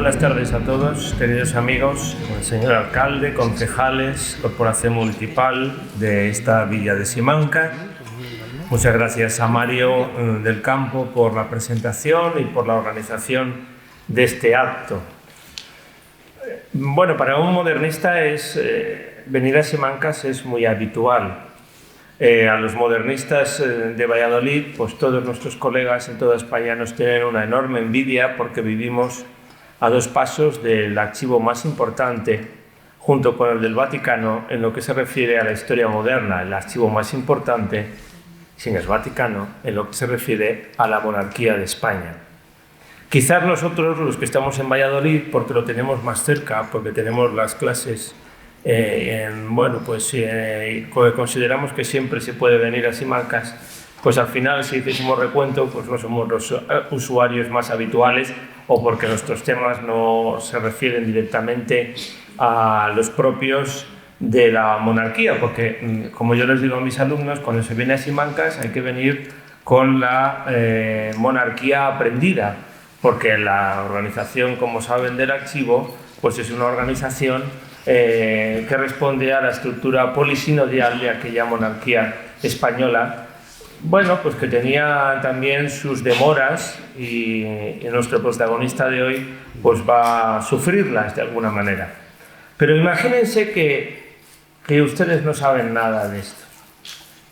Buenas tardes a todos, queridos amigos, señor alcalde, concejales, corporación municipal de esta villa de Simancas. Muchas gracias a Mario del Campo por la presentación y por la organización de este acto. Bueno, para un modernista venir a Simancas es muy habitual. A los modernistas de Valladolid, pues todos nuestros colegas en toda España nos tienen una enorme envidia porque vivimos a dos pasos del archivo más importante, junto con el del Vaticano, en lo que se refiere a la historia moderna, el archivo más importante, sin el Vaticano, en lo que se refiere a la monarquía de España. Quizás nosotros, los que estamos en Valladolid, porque lo tenemos más cerca, porque tenemos las clases, consideramos que siempre se puede venir a Simancas, pues al final, si hiciésemos recuento, pues no somos los usuarios más habituales o porque nuestros temas no se refieren directamente a los propios de la monarquía, porque, como yo les digo a mis alumnos, cuando se viene a Simancas hay que venir con la monarquía aprendida, porque la organización, como saben, del archivo, pues es una organización que responde a la estructura polisinodial de aquella monarquía española, bueno, pues que tenía también sus demoras y nuestro protagonista de hoy pues va a sufrirlas de alguna manera. Pero imagínense que ustedes no saben nada de esto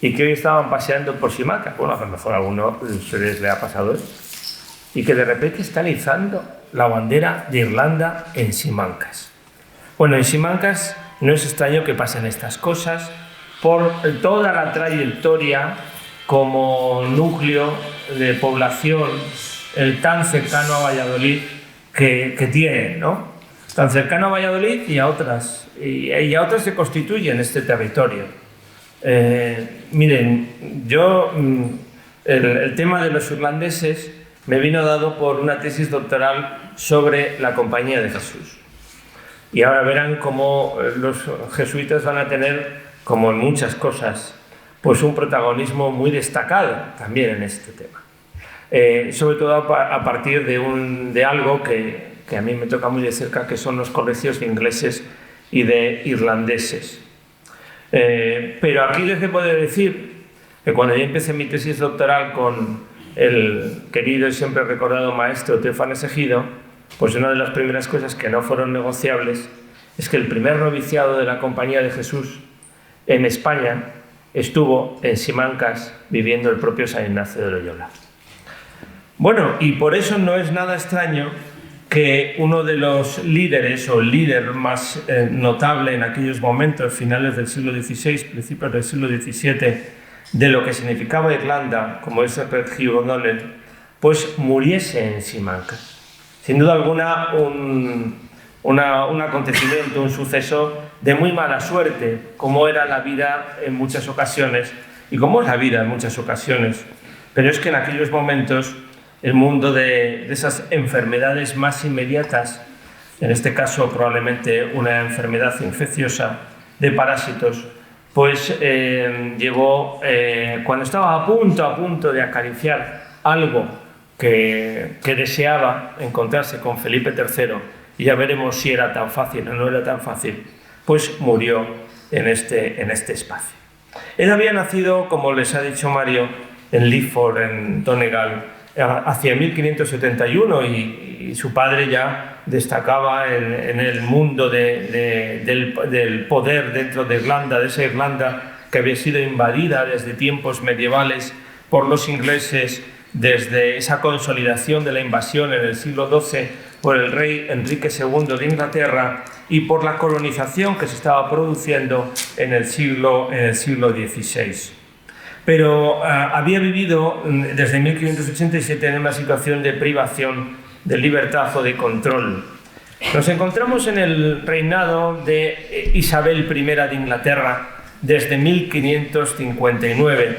y que hoy estaban paseando por Simancas, bueno, a lo mejor a alguno de ustedes le ha pasado esto, y que de repente están izando la bandera de Irlanda en Simancas. Bueno, en Simancas no es extraño que pasen estas cosas por toda la trayectoria como núcleo de población tan cercano a Valladolid que tiene, ¿no? Tan cercano a Valladolid y a otras se constituyen este territorio. Miren, yo el tema de los irlandeses me vino dado por una tesis doctoral sobre la Compañía de Jesús. Y ahora verán cómo los jesuitas van a tener, como en muchas cosas, pues un protagonismo muy destacado también en este tema. Sobre todo a partir de algo que a mí me toca muy de cerca, que son los colegios de ingleses y de irlandeses. Pero aquí les debo de decir que cuando yo empecé mi tesis doctoral con el querido y siempre recordado maestro Teófanes Ejido, pues una de las primeras cosas que no fueron negociables es que el primer noviciado de la Compañía de Jesús en España estuvo en Simancas viviendo el propio San Ignacio de Loyola. Bueno, y por eso no es nada extraño que uno de los líderes o el líder más notable en aquellos momentos, finales del siglo XVI, principios del siglo XVII, de lo que significaba Irlanda, como es Red Hugh O'Donnell, pues muriese en Simancas. Sin duda alguna, un acontecimiento, un suceso de muy mala suerte, como era la vida en muchas ocasiones, y como es la vida en muchas ocasiones. Pero es que en aquellos momentos, el mundo de esas enfermedades más inmediatas, en este caso probablemente una enfermedad infecciosa de parásitos, pues llegó, cuando estaba a punto de acariciar algo que deseaba encontrarse con Felipe III, y ya veremos si era tan fácil o no era tan fácil, pues murió en este espacio. Él había nacido, como les ha dicho Mario, en Lifford, en Donegal, hacia 1571, y su padre ya destacaba en el mundo del poder dentro de Irlanda, de esa Irlanda que había sido invadida desde tiempos medievales por los ingleses, desde esa consolidación de la invasión en el siglo XII por el rey Enrique II de Inglaterra y por la colonización que se estaba produciendo en el siglo XVI. Pero había vivido desde 1587 en una situación de privación de libertad o de control. Nos encontramos en el reinado de Isabel I de Inglaterra desde 1559,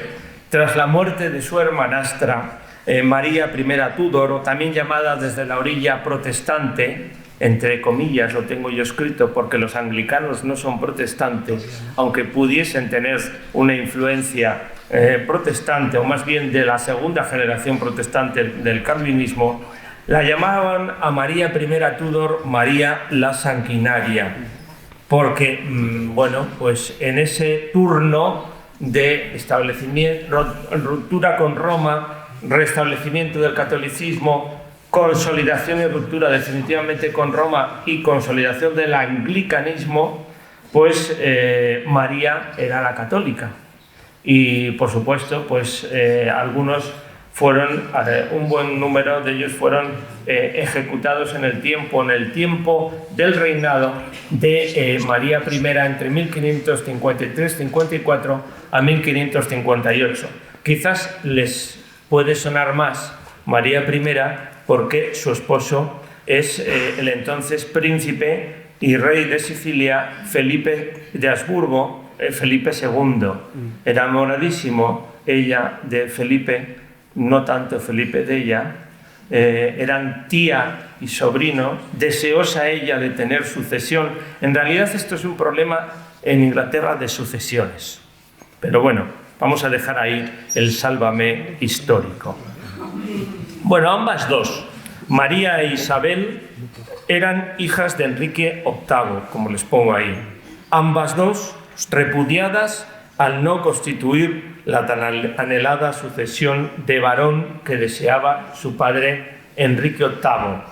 tras la muerte de su hermanastra María I Tudor, o también llamada desde la orilla protestante, entre comillas lo tengo yo escrito porque los anglicanos no son protestantes, aunque pudiesen tener una influencia protestante, o más bien de la segunda generación protestante del calvinismo, La llamaban a María I Tudor María la Sanguinaria, porque, bueno, pues en ese turno de establecimiento, ruptura con Roma, restablecimiento del catolicismo, consolidación y ruptura definitivamente con Roma y consolidación del anglicanismo, pues María era la católica. Y, por supuesto, pues algunos fueron, un buen número de ellos fueron ejecutados en el tiempo del reinado de María I entre 1553-54 a 1558. Quizás les puede sonar más María I porque su esposo es el entonces príncipe y rey de Sicilia, Felipe de Habsburgo, Felipe II. Enamoradísimo ella de Felipe, no tanto Felipe de ella, eran tía y sobrino, deseosa ella de tener sucesión. En realidad esto es un problema en Inglaterra de sucesiones. Pero bueno, vamos a dejar ahí el sálvame histórico. Bueno, ambas dos, María e Isabel, eran hijas de Enrique VIII, como les pongo ahí. Ambas dos repudiadas al no constituir la tan anhelada sucesión de varón que deseaba su padre Enrique VIII.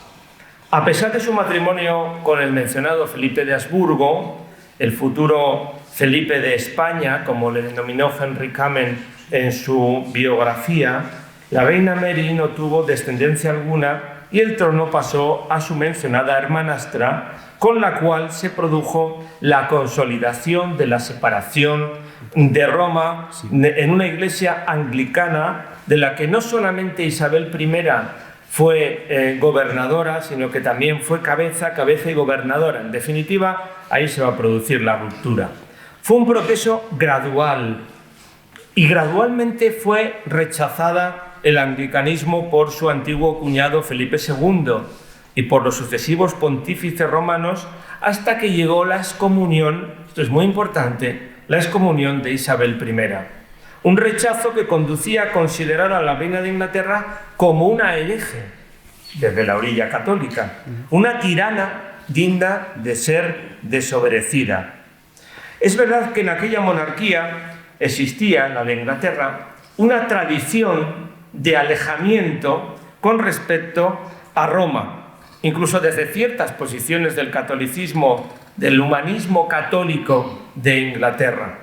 A pesar de su matrimonio con el mencionado Felipe de Habsburgo, el futuro Felipe de España, como le denominó Henry Kamen en su biografía, la reina Mary no tuvo descendencia alguna y el trono pasó a su mencionada hermanastra, con la cual se produjo la consolidación de la separación de Roma en una iglesia anglicana de la que no solamente Isabel I fue gobernadora, sino que también fue cabeza y gobernadora. En definitiva, ahí se va a producir la ruptura. Fue un proceso gradual y gradualmente fue rechazada el anglicanismo por su antiguo cuñado Felipe II y por los sucesivos pontífices romanos hasta que llegó la excomunión, esto es muy importante, la excomunión de Isabel I. Un rechazo que conducía a considerar a la reina de Inglaterra como una hereje desde la orilla católica, una tirana digna de ser desobedecida. Es verdad que en aquella monarquía existía, en la de Inglaterra, una tradición de alejamiento con respecto a Roma, incluso desde ciertas posiciones del catolicismo, del humanismo católico de Inglaterra.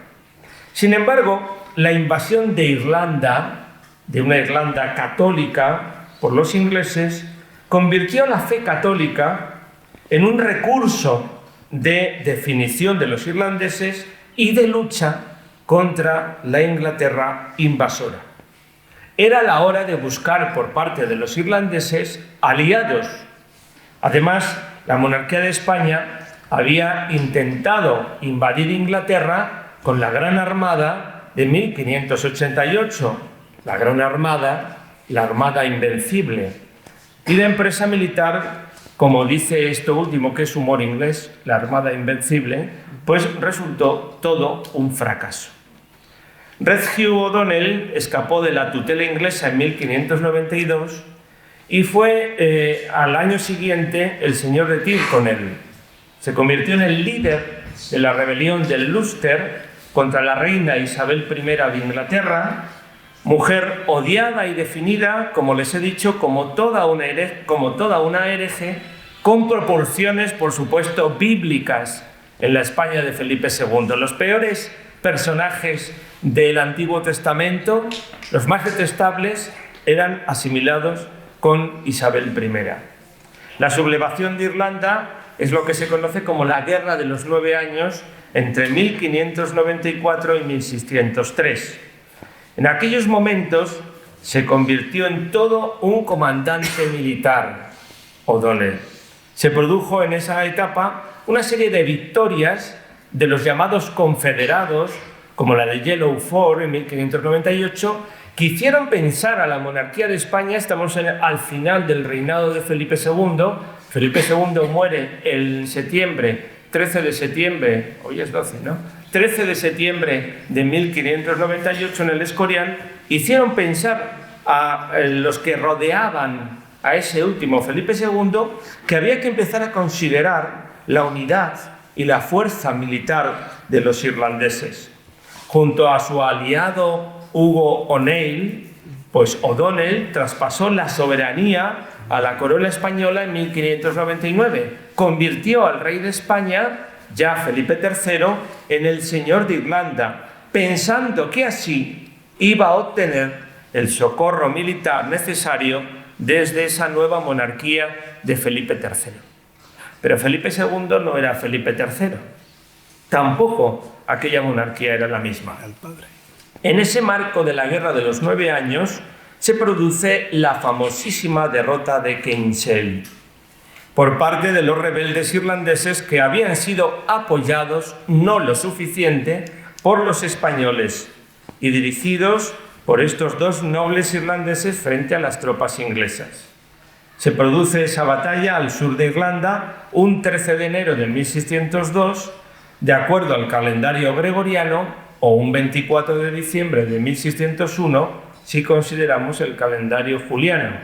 Sin embargo, la invasión de Irlanda, de una Irlanda católica, por los ingleses, convirtió la fe católica en un recurso de definición de los irlandeses y de lucha contra la Inglaterra invasora. Era la hora de buscar por parte de los irlandeses aliados. Además, la monarquía de España había intentado invadir Inglaterra con la Gran Armada de 1588, la Gran Armada, la Armada Invencible, y de empresa militar, como dice esto último, que es humor inglés, la Armada Invencible, pues resultó todo un fracaso. Red Hugh O'Donnell escapó de la tutela inglesa en 1592 y fue al año siguiente el señor de Tyrconnell. Se convirtió en el líder de la rebelión del Ulster contra la reina Isabel I de Inglaterra, mujer odiada y definida, como les he dicho, como toda una hereje, con proporciones, por supuesto, bíblicas en la España de Felipe II. Los peores personajes del Antiguo Testamento, los más detestables, eran asimilados con Isabel I. La sublevación de Irlanda es lo que se conoce como la Guerra de los 9 años entre 1594 y 1603. En aquellos momentos se convirtió en todo un comandante militar, O'Donnell. Se produjo en esa etapa una serie de victorias de los llamados confederados, como la de Yellow Fort en 1598, que hicieron pensar a la monarquía de España. Estamos al final del reinado de Felipe II. Felipe II muere el 13 de septiembre, hoy es 12, ¿no? 13 de septiembre de 1598 en el Escorial. Hicieron pensar a los que rodeaban a ese último Felipe II que había que empezar a considerar la unidad y la fuerza militar de los irlandeses. Junto a su aliado Hugo O'Neill, pues O'Donnell traspasó la soberanía a la corona española en 1599. Convirtió al rey de España, ya Felipe III, en el señor de Irlanda, pensando que así iba a obtener el socorro militar necesario desde esa nueva monarquía de Felipe III. Pero Felipe II no era Felipe III. Tampoco aquella monarquía era la misma. En ese marco de la Guerra de los 9 años se produce la famosísima derrota de Kinsale por parte de los rebeldes irlandeses que habían sido apoyados no lo suficiente por los españoles y dirigidos por estos dos nobles irlandeses frente a las tropas inglesas. Se produce esa batalla al sur de Irlanda un 13 de enero de 1602, de acuerdo al calendario gregoriano, o un 24 de diciembre de 1601, si consideramos el calendario juliano.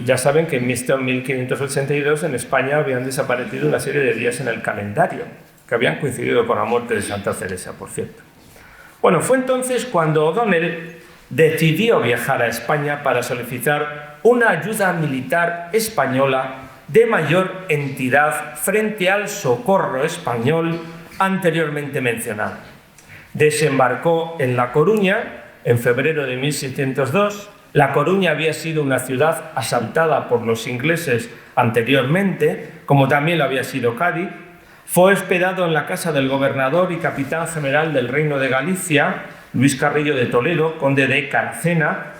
Ya saben que en 1582 en España habían desaparecido una serie de días en el calendario, que habían coincidido con la muerte de Santa Teresa, por cierto. Bueno, fue entonces cuando O'Donnell decidió viajar a España para solicitar una ayuda militar española de mayor entidad frente al socorro español anteriormente mencionado. Desembarcó en La Coruña en febrero de 1602. La Coruña había sido una ciudad asaltada por los ingleses anteriormente, como también lo había sido Cádiz. Fue hospedado en la casa del gobernador y capitán general del Reino de Galicia, Luis Carrillo de Toledo, conde de Caracena.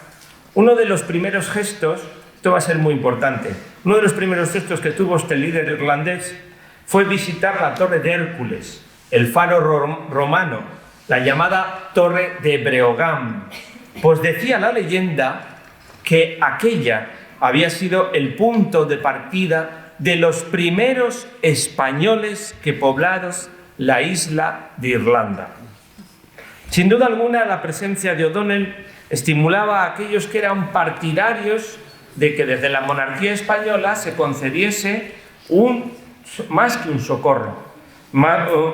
Uno de los primeros gestos, esto va a ser muy importante, uno de los primeros gestos que tuvo este líder irlandés fue visitar la Torre de Hércules, el faro romano, la llamada Torre de Breogán, pues decía la leyenda que aquella había sido el punto de partida de los primeros españoles que poblaron la isla de Irlanda. Sin duda alguna, la presencia de O'Donnell estimulaba a aquellos que eran partidarios de que desde la monarquía española se concediese más que un socorro,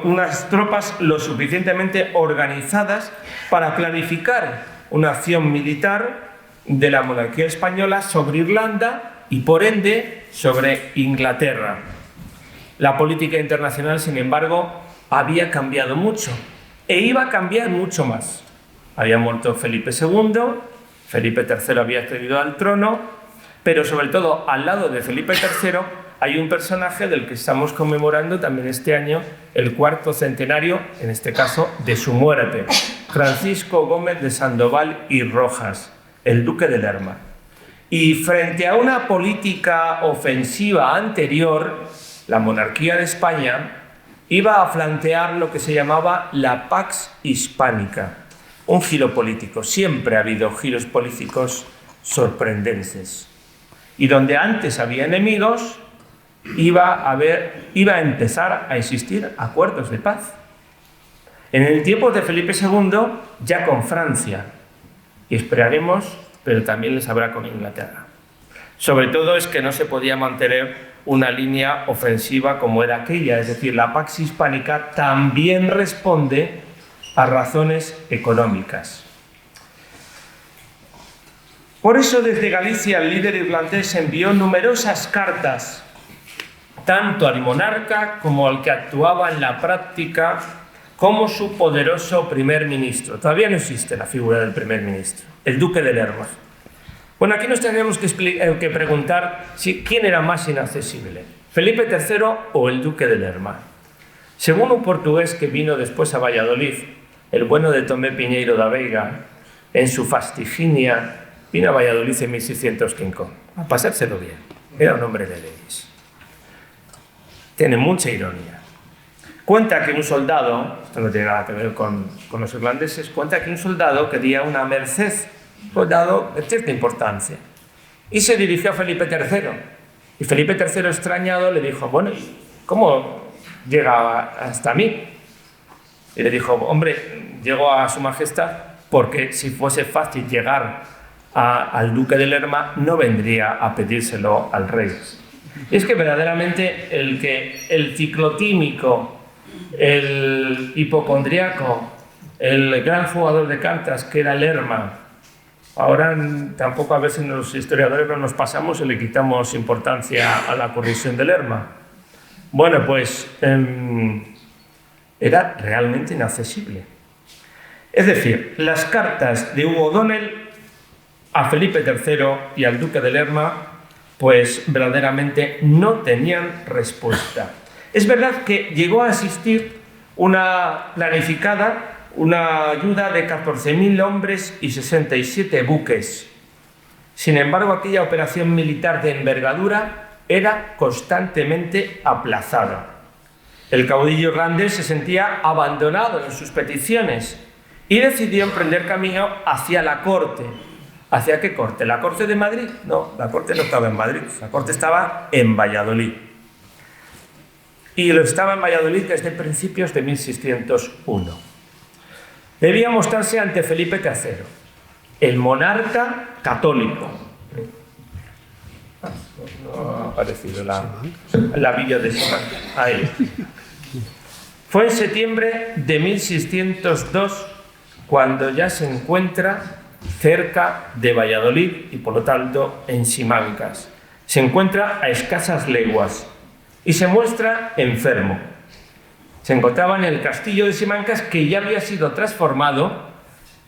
unas tropas lo suficientemente organizadas para planificar una acción militar de la monarquía española sobre Irlanda y, por ende, sobre Inglaterra. La política internacional, sin embargo, había cambiado mucho e iba a cambiar mucho más. Había muerto Felipe II, Felipe III había accedido al trono, pero sobre todo al lado de Felipe III hay un personaje del que estamos conmemorando también este año el cuarto centenario, en este caso, de su muerte, Francisco Gómez de Sandoval y Rojas, el duque de Lerma. Y frente a una política ofensiva anterior, la monarquía de España iba a plantear lo que se llamaba la Pax Hispánica, un giro político. Siempre ha habido giros políticos sorprendentes. Y donde antes había enemigos, iba a empezar a existir acuerdos de paz. En el tiempo de Felipe II, ya con Francia, y esperaremos, pero también les habrá con Inglaterra. Sobre todo es que no se podía mantener una línea ofensiva como era aquella, es decir, la Pax Hispánica también responde a razones económicas. Por eso, desde Galicia, el líder irlandés envió numerosas cartas tanto al monarca como al que actuaba en la práctica como su poderoso primer ministro. Todavía no existe la figura del primer ministro, el duque de Lerma. Bueno, aquí nos tendríamos que preguntar quién era más inaccesible, Felipe III o el duque de Lerma. Según un portugués que vino después a Valladolid, el bueno de Tomé Piñeiro da Veiga, en su Fastiginia, vino a Valladolid en 1605, a pasárselo bien. Era un hombre de leyes. Tiene mucha ironía. Cuenta que un soldado, esto no tiene nada que ver con los irlandeses, cuenta que un soldado quería una merced, un soldado de cierta importancia, y se dirigió a Felipe III. Y Felipe III, extrañado, le dijo, bueno, ¿cómo llega hasta mí? Y le dijo, hombre, llego a su majestad porque si fuese fácil llegar al duque de Lerma, no vendría a pedírselo al rey. Y es que verdaderamente el ciclotímico, el hipocondriaco, el gran jugador de cartas que era Lerma, ahora tampoco a veces los historiadores no nos pasamos y le quitamos importancia a la corrupción de Lerma. Bueno, pues era realmente inaccesible. Es decir, las cartas de Hugo O'Donnell a Felipe III y al duque de Lerma, pues verdaderamente no tenían respuesta. Es verdad que llegó a existir una planificada, una ayuda de 14.000 hombres y 67 buques. Sin embargo, aquella operación militar de envergadura era constantemente aplazada. El caudillo irlandés se sentía abandonado en sus peticiones y decidió emprender camino hacia la corte. ¿Hacia qué corte? ¿La corte de Madrid? No, la corte no estaba en Madrid, la corte estaba en Valladolid. Y lo estaba en Valladolid desde principios de 1601. Debía mostrarse ante Felipe III, el monarca católico. No ha aparecido la villa de Simancas. Ahí. Fue en septiembre de 1602 cuando ya se encuentra cerca de Valladolid y por lo tanto en Simancas. Se encuentra a escasas leguas y se muestra enfermo. Se encontraba en el castillo de Simancas, que ya había sido transformado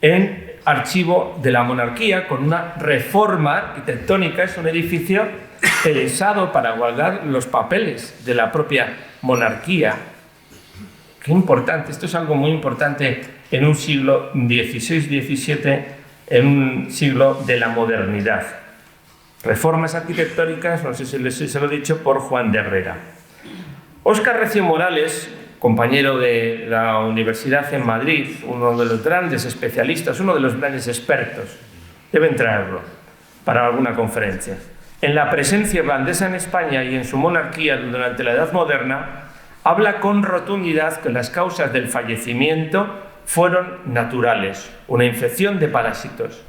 en archivo de la monarquía con una reforma arquitectónica. Es un edificio pensado para guardar los papeles de la propia monarquía. Qué importante, esto es algo muy importante en un siglo XVI-XVII, en un siglo de la modernidad. Reformas arquitectónicas, no sé si se lo he dicho, por Juan de Herrera. Óscar Recio Morales, compañero de la Universidad en Madrid, uno de los grandes especialistas, uno de los grandes expertos, deben traerlo para alguna conferencia. En la presencia irlandesa en España y en su monarquía durante la Edad Moderna, habla con rotundidad que las causas del fallecimiento fueron naturales, una infección de parásitos.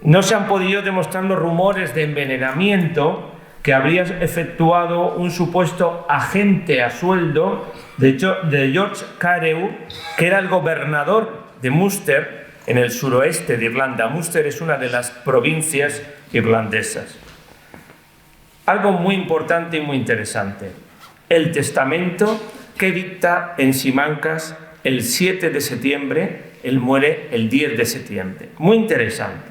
No se han podido demostrar los rumores de envenenamiento que habría efectuado un supuesto agente a sueldo de George Carew, que era el gobernador de Munster, en el suroeste de Irlanda. Munster es una de las provincias irlandesas. Algo muy importante y muy interesante: el testamento que dicta en Simancas el 7 de septiembre, él muere el 10 de septiembre. Muy interesante.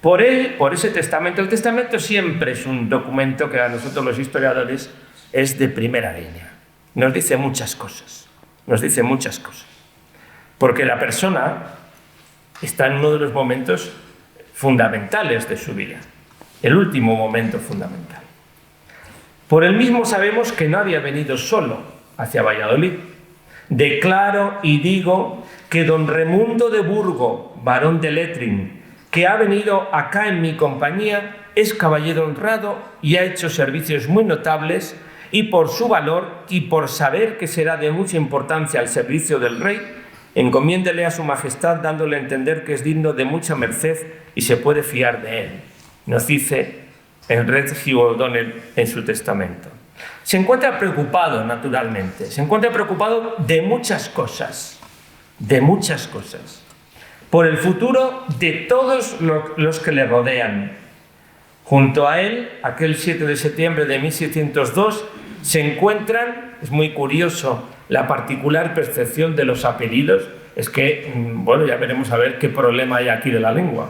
Por él, por ese testamento, el testamento siempre es un documento que a nosotros los historiadores es de primera línea. Nos dice muchas cosas, porque la persona está en uno de los momentos fundamentales de su vida, el último momento fundamental. Por él mismo sabemos que no había venido solo hacia Valladolid. Declaro y digo que don Raimundo de Burgo, barón de Lettrin, que ha venido acá en mi compañía, es caballero honrado y ha hecho servicios muy notables, y por su valor y por saber que será de mucha importancia al servicio del rey, encomiéndele a su majestad dándole a entender que es digno de mucha merced y se puede fiar de él. Nos dice el rey Hugh O'Donnell en su testamento. Se encuentra preocupado, naturalmente, se encuentra preocupado de muchas cosas, por el futuro de todos los que le rodean. Junto a él, aquel 7 de septiembre de 1602, se encuentran, es muy curioso, la particular percepción de los apellidos. Es que, bueno, ya veremos a ver qué problema hay aquí de la lengua.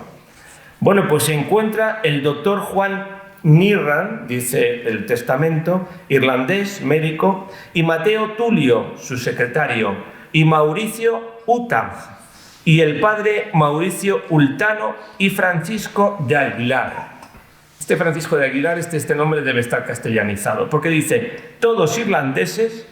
Bueno, pues se encuentra el doctor Juan Nearne, dice el testamento, irlandés, médico, y Mateo Tulio, su secretario, y Mauricio Utah, y el padre Mauricio Ultano y Francisco de Aguilar. Este Francisco de Aguilar, este nombre debe estar castellanizado, porque dice: todos irlandeses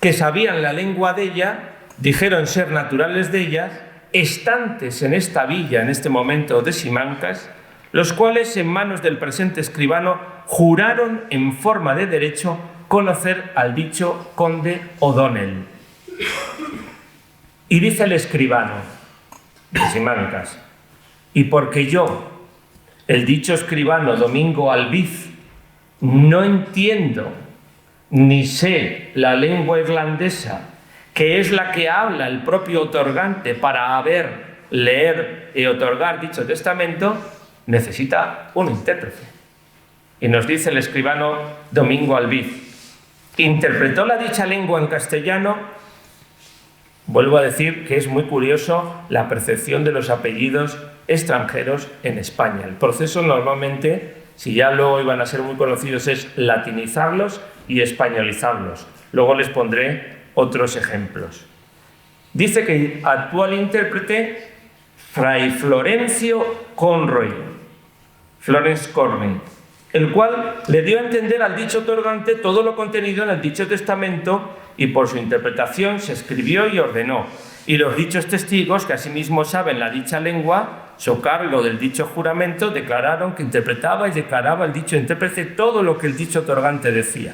que sabían la lengua de ella, dijeron ser naturales de ella, estantes en esta villa en este momento de Simancas, los cuales en manos del presente escribano juraron en forma de derecho conocer al dicho conde O'Donnell. Y dice el escribano de Simancas: y porque yo, el dicho escribano Domingo Albiz, no entiendo ni sé la lengua irlandesa, que es la que habla el propio otorgante para leer y otorgar dicho testamento, necesita un intérprete. Y nos dice el escribano Domingo Albiz, interpretó la dicha lengua en castellano. Vuelvo a decir que es muy curioso la percepción de los apellidos extranjeros en España. El proceso normalmente, si ya luego iban a ser muy conocidos, es latinizarlos y españolizarlos. Luego les pondré otros ejemplos. Dice que actual intérprete Fray Florencio Conroy, Florence Corney, el cual le dio a entender al dicho otorgante todo lo contenido en el dicho testamento, y por su interpretación se escribió y ordenó. Y los dichos testigos, que asimismo saben la dicha lengua, so cargo del dicho juramento, declararon que interpretaba y declaraba el dicho intérprete todo lo que el dicho otorgante decía.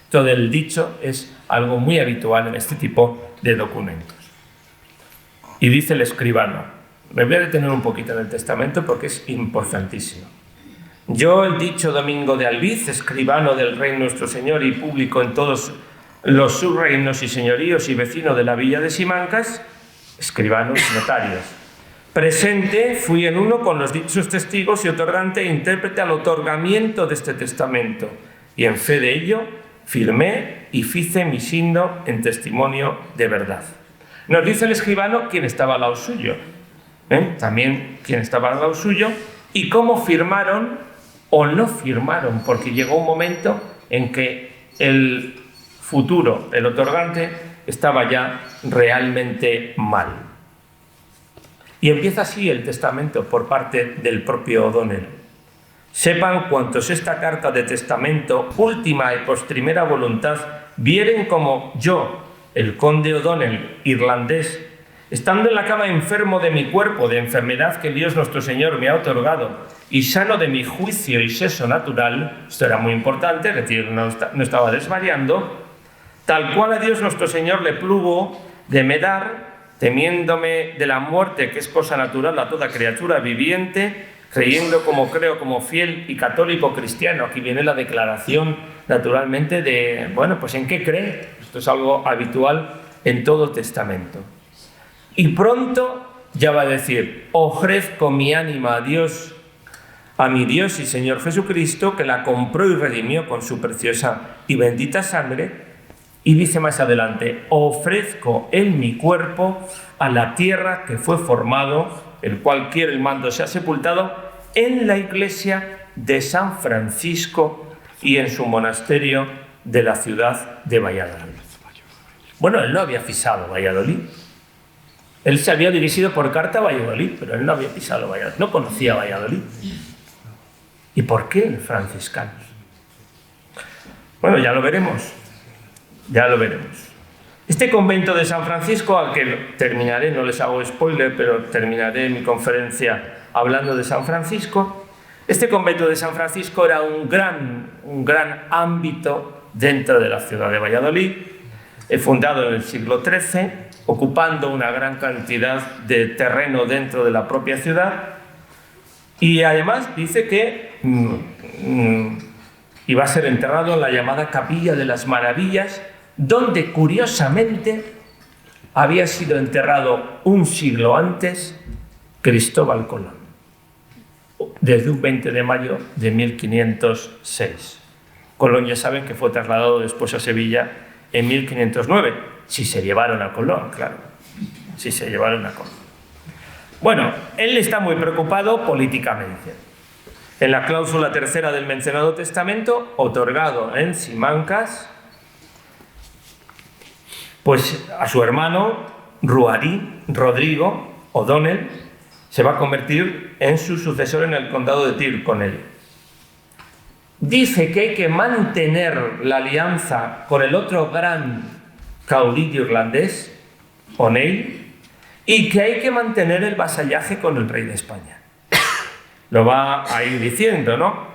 Todo el dicho es algo muy habitual en este tipo de documentos. Y dice el escribano, me voy a detener un poquito en el testamento porque es importantísimo. Yo, el dicho Domingo de Albiz, escribano del Rey nuestro Señor y público en todos los subreinos y señoríos y vecino de la villa de Simancas, escribanos y notarios. Presente fui en uno con los dichos testigos y otorgante e intérprete al otorgamiento de este testamento, y en fe de ello firmé y fice mi signo en testimonio de verdad. Nos dice el escribano quién estaba al lado suyo, también quién estaba al lado suyo, y cómo firmaron o no firmaron, porque llegó un momento en que el futuro, el otorgante, estaba ya realmente mal. Y empieza así el testamento por parte del propio O'Donnell. Sepan cuantos esta carta de testamento, última y postrimera voluntad, vieren como yo, el conde O'Donnell, irlandés, estando en la cama enfermo de mi cuerpo, de enfermedad que Dios nuestro Señor me ha otorgado, y sano de mi juicio y seso natural, esto era muy importante, es decir, no estaba desvariando, tal cual a Dios nuestro Señor le plugo de me dar, temiéndome de la muerte, que es cosa natural a toda criatura viviente, creyendo como creo, como fiel y católico cristiano. Aquí viene la declaración, naturalmente, de, bueno, pues ¿en qué cree? Esto es algo habitual en todo testamento. Y pronto ya va a decir, ofrezco mi ánima a Dios, a mi Dios y Señor Jesucristo, que la compró y redimió con su preciosa y bendita sangre. Y dice más adelante, ofrezco en mi cuerpo a la tierra que fue formado, el cual quiere el mando sea sepultado, en la iglesia de San Francisco y en su monasterio de la ciudad de Valladolid. Bueno, él no había pisado Valladolid. Él se había dirigido por carta a Valladolid, pero él no había pisado Valladolid, no conocía Valladolid. ¿Y por qué franciscanos? Bueno, ya lo veremos. Ya lo veremos. Este convento de San Francisco, al que terminaré, no les hago spoiler, pero terminaré mi conferencia hablando de San Francisco. Este convento de San Francisco era un gran ámbito dentro de la ciudad de Valladolid, fundado en el siglo XIII, ocupando una gran cantidad de terreno dentro de la propia ciudad, y además dice que iba a ser enterrado en la llamada Capilla de las Maravillas, donde curiosamente había sido enterrado un siglo antes Cristóbal Colón, desde un 20 de mayo de 1506. Colón, ya saben, que fue trasladado después a Sevilla en 1509, si se llevaron a Colón, claro, si se llevaron a Colón. Bueno, él está muy preocupado políticamente. En la cláusula tercera del mencionado testamento, otorgado en Simancas, pues a su hermano Rodrigo O'Donnell se va a convertir en su sucesor en el condado de Tyrconnell. Dice que hay que mantener la alianza con el otro gran caudillo irlandés, O'Neill, y que hay que mantener el vasallaje con el rey de España. Lo va a ir diciendo, ¿no?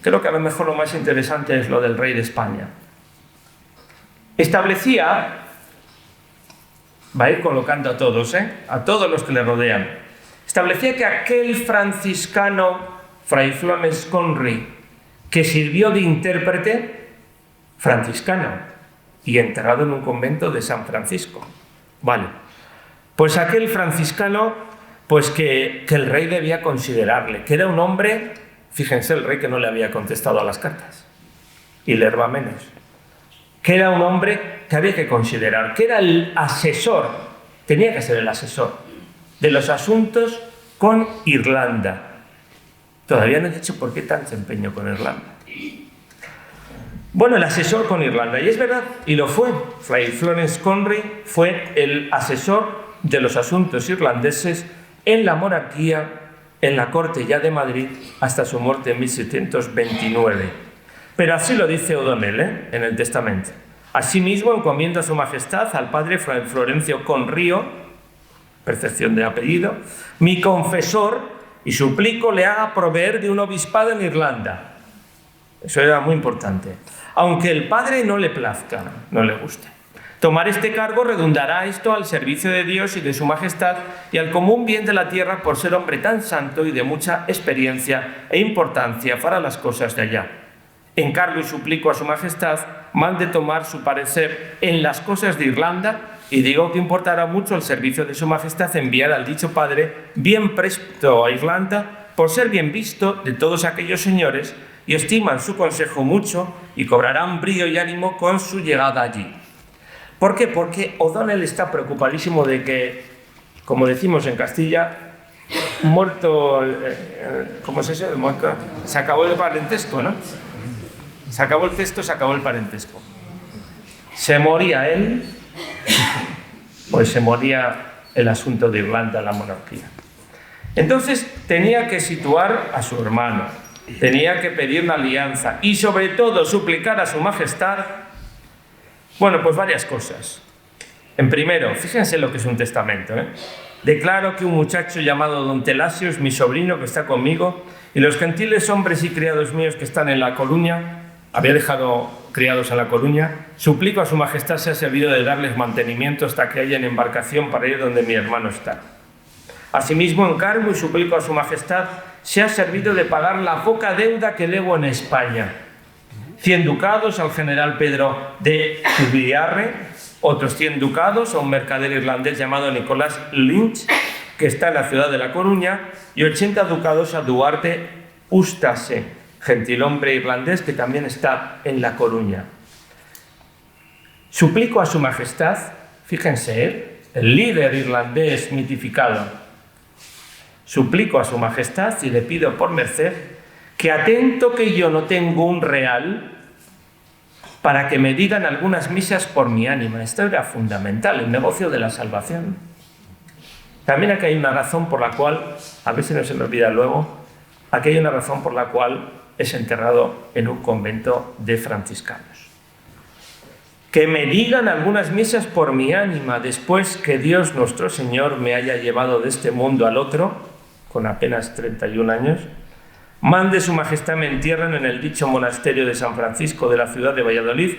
Creo que a lo mejor lo más interesante es lo del rey de España. Establecía, va a ir colocando a todos los que le rodean, establecía que aquel franciscano Fray Florence Conry, que sirvió de intérprete franciscano y enterrado en un convento de San Francisco. Vale, pues aquel franciscano, pues que el rey debía considerarle, que era un hombre, fíjense el rey que no le había contestado a las cartas, y leer va menos, que era un hombre que había que considerar, que era el asesor, tenía que ser el asesor de los asuntos con Irlanda. Todavía no he dicho por qué tanto empeño con Irlanda. Bueno, el asesor con Irlanda, y es verdad, y lo fue. Fray Florence Conry fue el asesor de los asuntos irlandeses en la monarquía, en la corte ya de Madrid, hasta su muerte en 1729. Pero así lo dice O'Donnell, en el testamento. Asimismo, encomienda a su majestad al padre Fray Florencio Conrío, perfección de apellido, mi confesor, y suplico le haga proveer de un obispado en Irlanda. Eso era muy importante. Aunque el padre no le plazca, no le guste. Tomar este cargo redundará esto al servicio de Dios y de su majestad y al común bien de la tierra por ser hombre tan santo y de mucha experiencia e importancia para las cosas de allá. Encargo y suplico a su majestad mande tomar su parecer en las cosas de Irlanda y digo que importará mucho el servicio de su majestad enviar al dicho padre bien presto a Irlanda por ser bien visto de todos aquellos señores y estiman su consejo mucho y cobrarán brío y ánimo con su llegada allí. ¿Por qué? Porque O'Donnell está preocupadísimo de que, como decimos en Castilla, muerto, ¿cómo es eso? Se acabó el parentesco, ¿no? Se acabó el texto, se acabó el parentesco. Se moría él, pues se moría el asunto de Irlanda, la monarquía. Entonces tenía que situar a su hermano. Tenía que pedir una alianza y sobre todo suplicar a su majestad, bueno, pues varias cosas. En primero, fíjense lo que es un testamento, ¿eh? Declaro que un muchacho llamado Don Telasio es mi sobrino que está conmigo y los gentiles hombres y criados míos que están en La Coruña, había dejado criados en La Coruña, suplico a su majestad sea servido de darles mantenimiento hasta que haya embarcación para ir donde mi hermano está. Asimismo, encargo y suplico a su majestad se ha servido de pagar la poca deuda que debo en España. 100 ducados al general Pedro de Zubiarre, otros 100 ducados a un mercader irlandés llamado Nicolás Lynch, que está en la ciudad de La Coruña, y 80 ducados a Duarte Ustase, gentilhombre irlandés que también está en La Coruña. Suplico a su majestad, fíjense, el líder irlandés mitificado, suplico a su majestad y le pido por merced que atento que yo no tengo un real para que me digan algunas misas por mi ánima. Esto era fundamental, el negocio de la salvación. También aquí hay una razón por la cual, a veces no se me olvida luego, aquí hay una razón por la cual es enterrado en un convento de franciscanos. Que me digan algunas misas por mi ánima después que Dios nuestro Señor me haya llevado de este mundo al otro, con apenas 31 años, mande su majestad me entierren en el dicho monasterio de San Francisco de la ciudad de Valladolid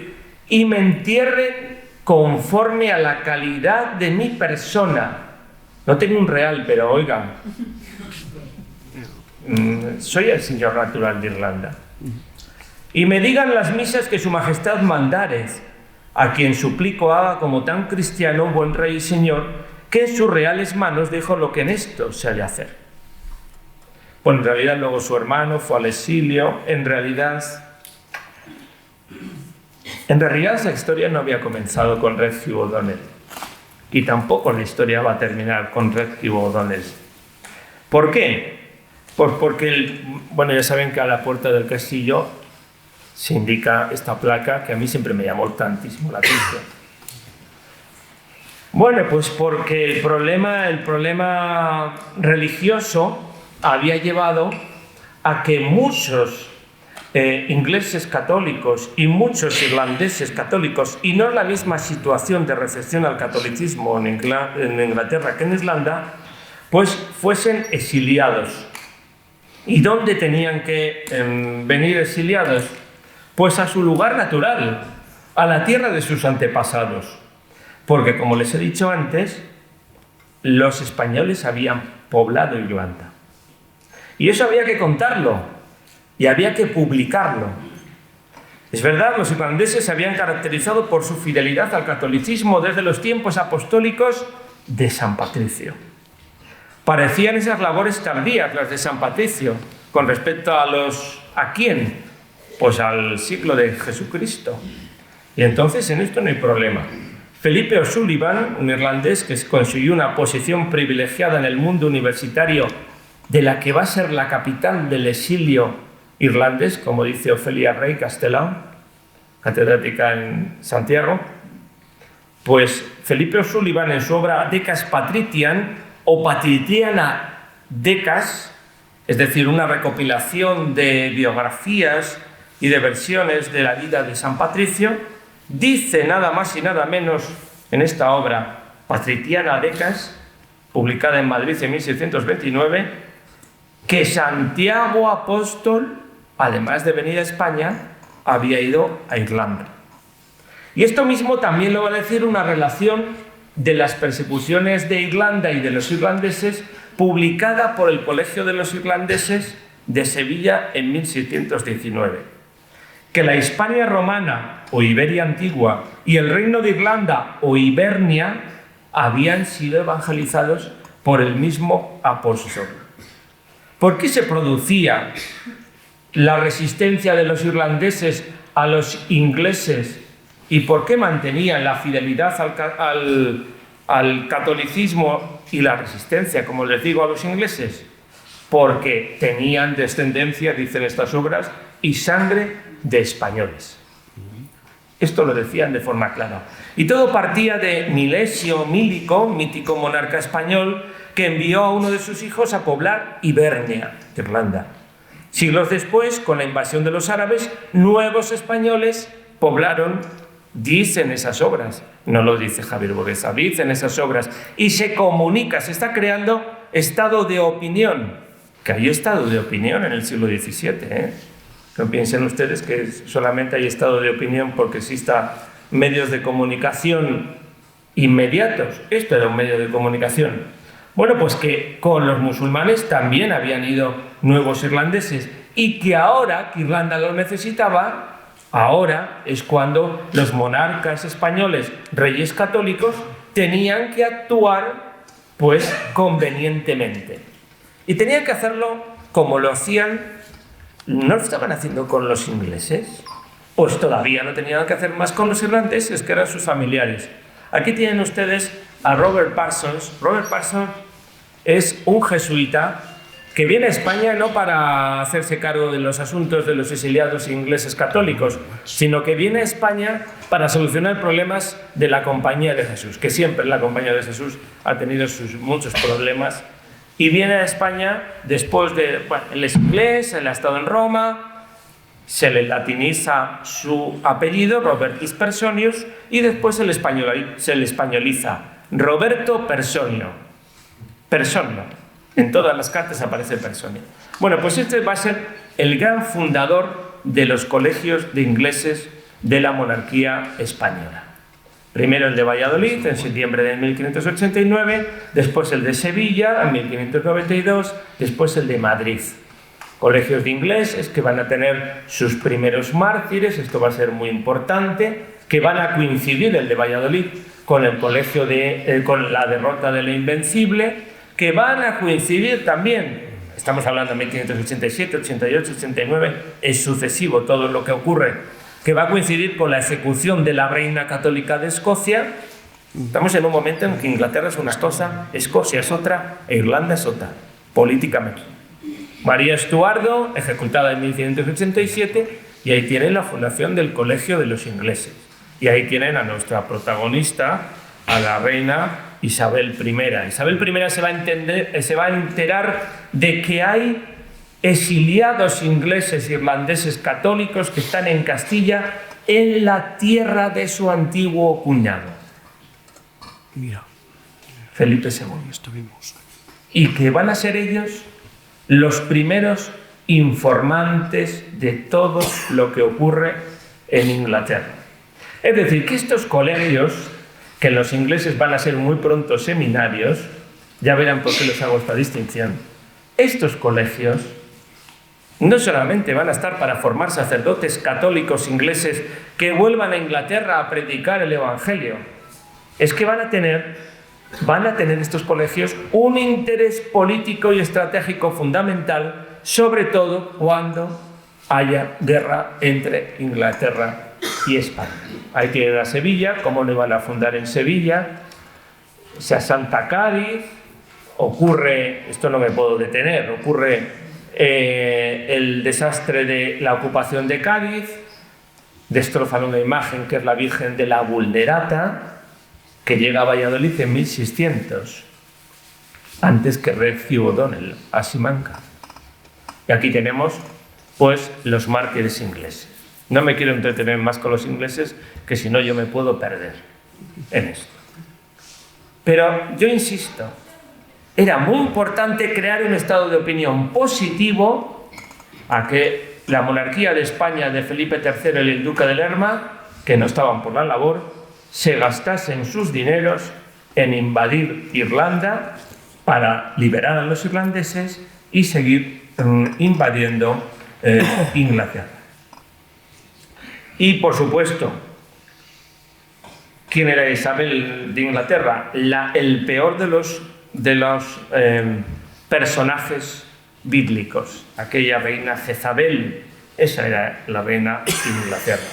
y me entierren conforme a la calidad de mi persona. No tengo un real, pero oigan, soy el señor natural de Irlanda. Y me digan las misas que su majestad mandare, a quien suplico haga como tan cristiano, buen rey y señor, que en sus reales manos dejo lo que en esto se ha de hacer. Bueno, en realidad luego su hermano fue al exilio. En realidad esa historia no había comenzado con Redheugh O'Donnell y tampoco la historia va a terminar con Redheugh O'Donnell. ¿Por qué? Pues porque, bueno, ya saben que a la puerta del castillo se indica esta placa que a mí siempre me llamó tantísimo la atención. Bueno, pues porque el problema religioso había llevado a que muchos ingleses católicos y muchos irlandeses católicos, y no es la misma situación de recepción al catolicismo en Inglaterra que en Irlanda, pues fuesen exiliados. ¿Y dónde tenían que venir exiliados? Pues a su lugar natural, a la tierra de sus antepasados. Porque, como les he dicho antes, los españoles habían poblado Irlanda. Y eso había que contarlo y había que publicarlo. Es verdad, los irlandeses se habían caracterizado por su fidelidad al catolicismo desde los tiempos apostólicos de San Patricio. Parecían esas labores tardías las de San Patricio con respecto ¿a quién? Pues al siglo de Jesucristo. Y entonces en esto no hay problema. Felipe O'Sullivan, un irlandés que consiguió una posición privilegiada en el mundo universitario de la que va a ser la capital del exilio irlandés, como dice Ofelia Rey Castelao, catedrática en Santiago, pues Felipe O'Sullivan en su obra Decas Patrician o Patriciana Decas, es decir, una recopilación de biografías y de versiones de la vida de San Patricio, dice nada más y nada menos en esta obra Patriciana Decas, publicada en Madrid en 1629, que Santiago Apóstol, además de venir a España, había ido a Irlanda. Y esto mismo también lo va a decir una relación de las persecuciones de Irlanda y de los irlandeses, publicada por el Colegio de los Irlandeses de Sevilla en 1619. Que la Hispania romana o Iberia antigua y el reino de Irlanda o Hibernia habían sido evangelizados por el mismo apóstol. ¿Por qué se producía la resistencia de los irlandeses a los ingleses y por qué mantenían la fidelidad al catolicismo y la resistencia, como les digo, a los ingleses? Porque tenían descendencia, dicen estas obras, y sangre de españoles. Esto lo decían de forma clara. Y todo partía de Milesio Mílico, mítico monarca español, que envió a uno de sus hijos a poblar Hibernia, Irlanda. Siglos después, con la invasión de los árabes, nuevos españoles poblaron, dicen esas obras, no lo dice Javier Boreza, dicen esas obras, y se comunica, se está creando estado de opinión, que hay estado de opinión en el siglo XVII, ¿eh? No piensen ustedes que solamente hay estado de opinión porque existan medios de comunicación inmediatos. Esto era un medio de comunicación. Bueno, pues que con los musulmanes también habían ido nuevos irlandeses y que ahora que Irlanda lo necesitaba, ahora es cuando los monarcas españoles, reyes católicos, tenían que actuar pues convenientemente. Y tenían que hacerlo como lo hacían, ¿no lo estaban haciendo con los ingleses? Pues todavía no tenían que hacer más con los irlandeses, que eran sus familiares. Aquí tienen ustedes a Robert Parsons. Robert Parsons es un jesuita que viene a España no para hacerse cargo de los asuntos de los exiliados ingleses católicos, sino que viene a España para solucionar problemas de la Compañía de Jesús, que siempre la Compañía de Jesús ha tenido muchos problemas, y viene a España después de, él es inglés, él ha estado en Roma, se le latiniza su apellido, Robertus Personius, y después se le españoliza, Roberto Personio. Personio. En todas las cartas aparece Personio. Bueno, pues este va a ser el gran fundador de los colegios de ingleses de la monarquía española. Primero el de Valladolid, en septiembre de 1589, después el de Sevilla, en 1592, después el de Madrid. Colegios de ingleses que van a tener sus primeros mártires, esto va a ser muy importante, que van a coincidir el de Valladolid con el colegio con la derrota de la Invencible, que van a coincidir también, estamos hablando de 1587, 88, 89, es sucesivo todo lo que ocurre, que va a coincidir con la ejecución de la reina católica de Escocia. Estamos en un momento en que Inglaterra es una cosa, Escocia es otra e Irlanda es otra, políticamente. María Estuardo, ejecutada en 1587, y ahí tienen la fundación del Colegio de los Ingleses. Y ahí tienen a nuestra protagonista, a la reina Isabel I. Isabel I se va a enterar de que hay exiliados ingleses, irlandeses, católicos que están en Castilla, en la tierra de su antiguo cuñado. Mira, Felipe II. esto vimos. Y que van a ser ellos los primeros informantes de todo lo que ocurre en Inglaterra. Es decir, que estos colegios, que los ingleses van a ser muy pronto seminarios, ya verán por qué les hago esta distinción, estos colegios no solamente van a estar para formar sacerdotes católicos ingleses que vuelvan a Inglaterra a predicar el Evangelio, es que van a tener estos colegios un interés político y estratégico fundamental, sobre todo cuando haya guerra entre Inglaterra y España. Ahí tienen a Sevilla, cómo le van a fundar en Sevilla, se asalta Cádiz, ocurre, esto no me puedo detener, ocurre el desastre de la ocupación de Cádiz, destrozan una imagen que es la Virgen de la Vulnerata, que llega a Valladolid en 1600, antes que Recio O'Donnell, a Simancas. Y aquí tenemos, pues, los mártires ingleses. No me quiero entretener más con los ingleses, que si no yo me puedo perder en esto. Pero yo insisto, era muy importante crear un estado de opinión positivo a que la monarquía de España de Felipe III y el duque de Lerma, que no estaban por la labor, se gastasen sus dineros en invadir Irlanda para liberar a los irlandeses y seguir invadiendo Inglaterra. Y, por supuesto, ¿quién era Isabel de Inglaterra? El peor de los personajes bíblicos, aquella reina Jezabel. Esa era la reina de Inglaterra.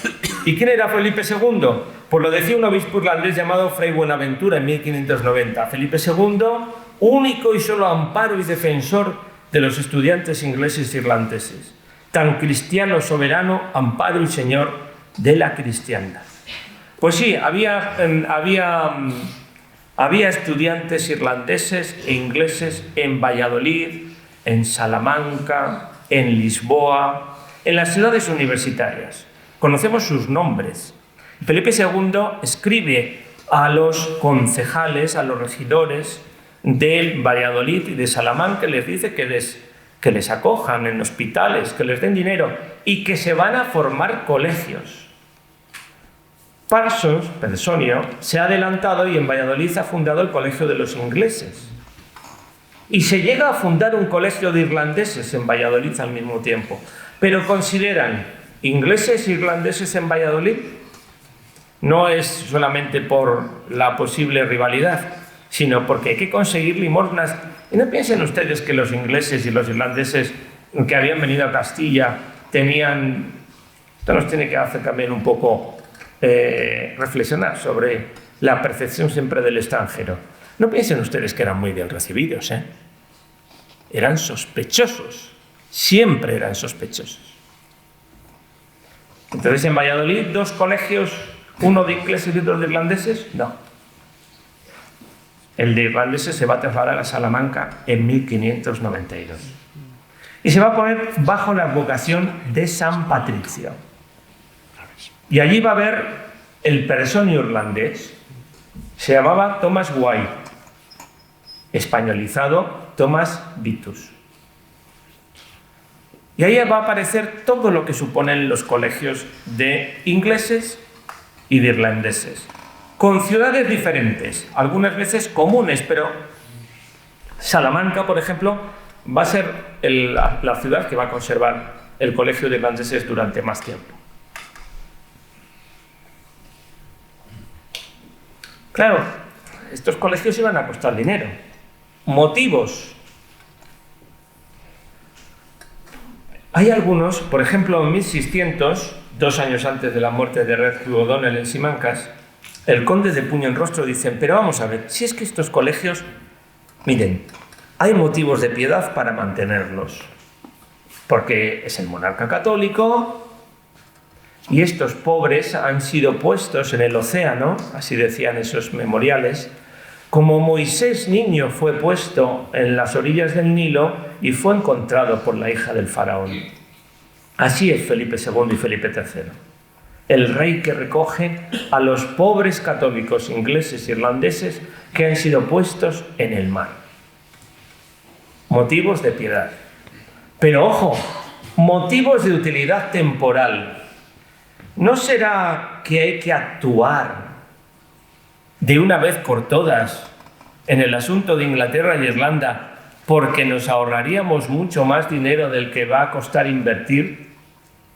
¿Y quién era Felipe II? Pues lo decía un obispo irlandés llamado Fray Buenaventura en 1590. Felipe II, único y solo amparo y defensor de los estudiantes ingleses e irlandeses. Tan cristiano, soberano, amparo y señor de la cristiandad. Pues sí, había estudiantes irlandeses e ingleses en Valladolid, en Salamanca, en Lisboa, en las ciudades universitarias. Conocemos sus nombres. Felipe II escribe a los concejales, a los regidores de Valladolid y de Salamanca, les dice que les acojan en hospitales, que les den dinero y que se van a formar colegios. Personio, se ha adelantado y en Valladolid ha fundado el Colegio de los Ingleses. Y se llega a fundar un colegio de irlandeses en Valladolid al mismo tiempo. Pero consideran ingleses e irlandeses en Valladolid no es solamente por la posible rivalidad, sino porque hay que conseguir limosnas. Y no piensen ustedes que los ingleses y los irlandeses que habían venido a Castilla tenían... Esto nos tiene que hacer también un poco reflexionar sobre la percepción siempre del extranjero. No piensen ustedes que eran muy bien recibidos, ¿eh? Eran sospechosos, siempre eran sospechosos. Entonces, en Valladolid, dos colegios, uno de ingleses y otro de irlandeses, no. El de irlandeses se va a trasladar a Salamanca en 1592. Y se va a poner bajo la advocación de San Patricio. Y allí va a haber el personio irlandés, se llamaba Thomas White, españolizado Thomas Vitus. Y ahí va a aparecer todo lo que suponen los colegios de ingleses y de irlandeses, con ciudades diferentes, algunas veces comunes, pero Salamanca, por ejemplo, va a ser la ciudad que va a conservar el colegio de irlandeses durante más tiempo. Claro, estos colegios iban a costar dinero. Motivos. Hay algunos, por ejemplo, en 1600, 2 años antes de la muerte de Recio O'Donnell en Simancas, el conde de Puño en Rostro dice, pero vamos a ver, si es que estos colegios, miren, hay motivos de piedad para mantenerlos, porque es el monarca católico y estos pobres han sido puestos en el océano, así decían esos memoriales, como Moisés niño fue puesto en las orillas del Nilo y fue encontrado por la hija del faraón. Así es Felipe II y Felipe III. El rey que recoge a los pobres católicos ingleses e irlandeses que han sido puestos en el mar. Motivos de piedad. Pero ojo, motivos de utilidad temporal. ¿No será que hay que actuar de una vez por todas en el asunto de Inglaterra y Irlanda porque nos ahorraríamos mucho más dinero del que va a costar invertir,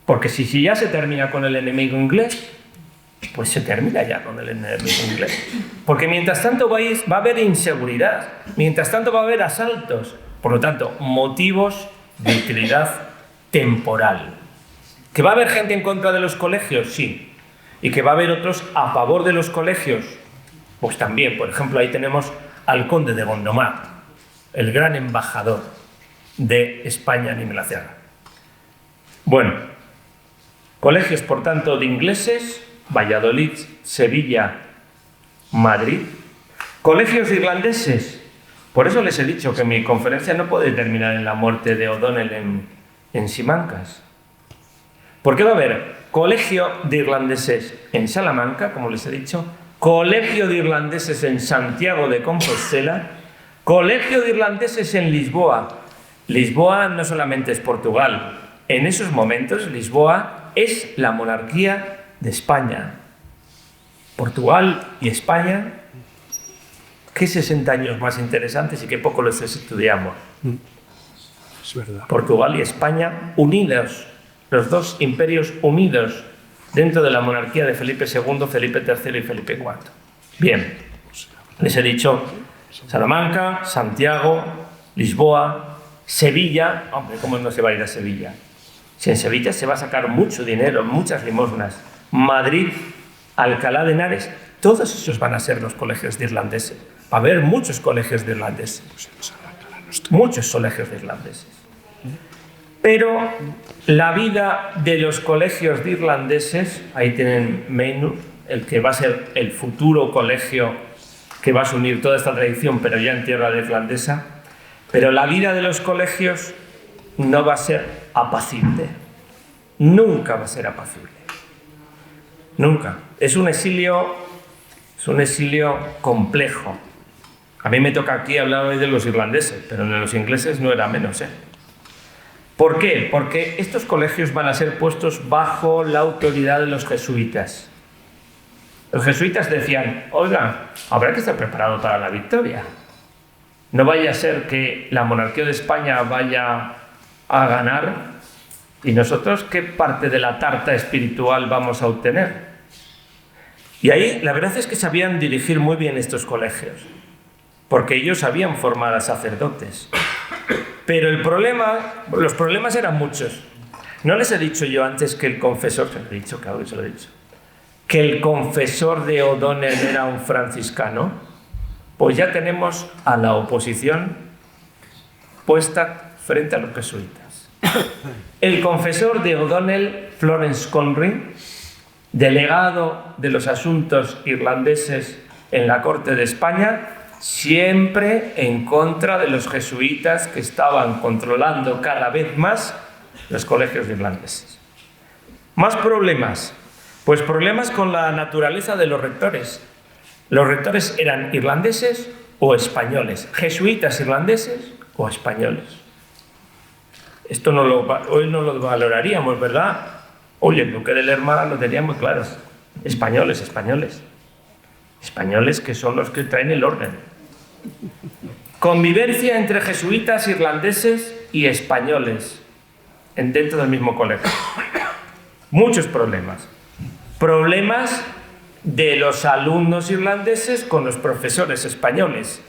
porque si ya se termina con el enemigo inglés, pues se termina ya con el enemigo inglés. Porque mientras tanto va a haber inseguridad, mientras tanto va a haber asaltos, por lo tanto, motivos de utilidad temporal. ¿Que va a haber gente en contra de los colegios? Sí. ¿Y que va a haber otros a favor de los colegios? Pues también. Por ejemplo, ahí tenemos al conde de Gondomar, el gran embajador de España en Inglaterra. Bueno, colegios, por tanto, de ingleses: Valladolid, Sevilla, Madrid. Colegios de irlandeses. Por eso les he dicho que mi conferencia no puede terminar en la muerte de O'Donnell en Simancas. Porque va a haber colegio de irlandeses en Salamanca, como les he dicho, colegio de irlandeses en Santiago de Compostela, colegio de irlandeses en Lisboa. Lisboa no solamente es Portugal. En esos momentos, Lisboa es la monarquía de España. Portugal y España, qué 60 años más interesantes y qué poco los estudiamos. Es verdad. Portugal y España unidos, los dos imperios unidos dentro de la monarquía de Felipe II, Felipe III y Felipe IV. Bien, les he dicho Salamanca, Santiago, Lisboa, Sevilla. Hombre, ¿cómo no se va a ir a Sevilla? Si en Sevilla se va a sacar mucho dinero, muchas limosnas. Madrid, Alcalá de Henares, todos esos van a ser los colegios de irlandeses. Va a haber muchos colegios de irlandeses. Muchos colegios de irlandeses. Pero la vida de los colegios de irlandeses, ahí tienen Maynooth, el que va a ser el futuro colegio que va a unir toda esta tradición, pero ya en tierra de irlandesa. Pero la vida de los colegios no va a ser apacible. Nunca va a ser apacible. Nunca. Es un exilio complejo. A mí me toca aquí hablar hoy de los irlandeses, pero de los ingleses no era menos, ¿eh? ¿Por qué? Porque estos colegios van a ser puestos bajo la autoridad de los jesuitas. Los jesuitas decían: oiga, habrá que estar preparado para la victoria. No vaya a ser que la monarquía de España vaya a ganar y nosotros qué parte de la tarta espiritual vamos a obtener. Y ahí la verdad es que sabían dirigir muy bien estos colegios, porque ellos sabían formar a sacerdotes. Pero los problemas eran muchos. ¿No les he dicho yo antes que el confesor, se lo he dicho, claro que se lo he dicho, que el confesor de O'Donnell era un franciscano? Pues ya tenemos a la oposición puesta frente a los jesuitas. El confesor de O'Donnell, Florence Conry, delegado de los asuntos irlandeses en la corte de España, siempre en contra de los jesuitas que estaban controlando cada vez más los colegios de irlandeses. Más problemas. Pues problemas con la naturaleza de los rectores. Los rectores eran irlandeses o españoles, jesuitas irlandeses o españoles. Esto hoy no lo valoraríamos, ¿verdad? Oye, el duque de Lerma lo tenía muy claro. Españoles. Españoles que son los que traen el orden. Convivencia entre jesuitas irlandeses y españoles dentro del mismo colegio. Muchos problemas. Problemas de los alumnos irlandeses con los profesores españoles,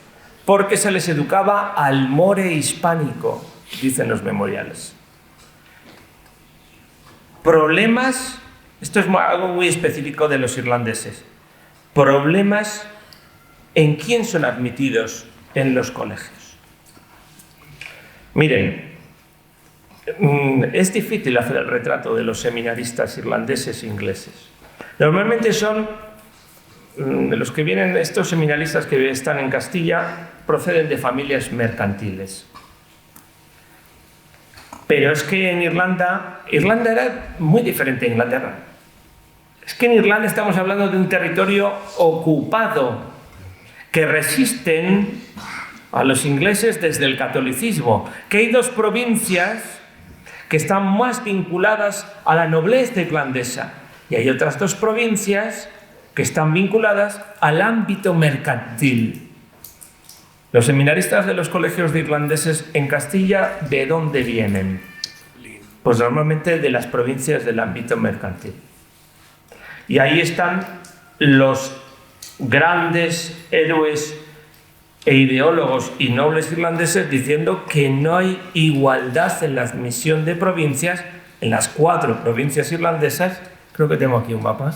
porque se les educaba al more hispánico, dicen los memoriales. Problemas, esto es algo muy específico de los irlandeses, problemas en quién son admitidos en los colegios. Miren, es difícil hacer el retrato de los seminaristas irlandeses e ingleses. Normalmente son de los que vienen, estos seminaristas que están en Castilla, proceden de familias mercantiles. Pero es que en Irlanda era muy diferente a Inglaterra. Es que en Irlanda estamos hablando de un territorio ocupado que resisten a los ingleses desde el catolicismo, que hay dos provincias que están más vinculadas a la nobleza irlandesa y hay otras dos provincias que están vinculadas al ámbito mercantil. Los seminaristas de los colegios de irlandeses en Castilla, ¿de dónde vienen? Pues normalmente de las provincias del ámbito mercantil. Y ahí están los grandes héroes e ideólogos y nobles irlandeses diciendo que no hay igualdad en la admisión de provincias en las 4 provincias irlandesas. Creo que tengo aquí un mapa.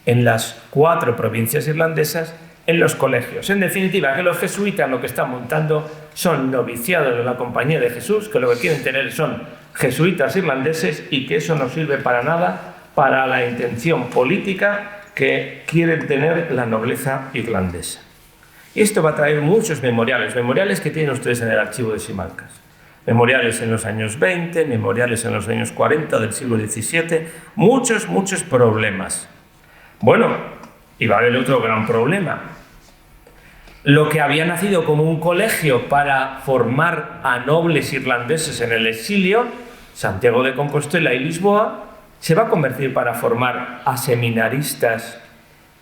En las 4 provincias irlandesas, en los colegios. En definitiva, que los jesuitas lo que están montando son noviciados de la Compañía de Jesús, que lo que quieren tener son jesuitas irlandeses, y que eso no sirve para nada para la intención política que quieren tener la nobleza irlandesa. Y esto va a traer muchos memoriales que tienen ustedes en el archivo de Simancas. Memoriales en los años 20, memoriales en los años 40 del siglo XVII, muchos problemas. Bueno, y va a haber otro gran problema. Lo que había nacido como un colegio para formar a nobles irlandeses en el exilio, Santiago de Compostela y Lisboa, se va a convertir para formar a seminaristas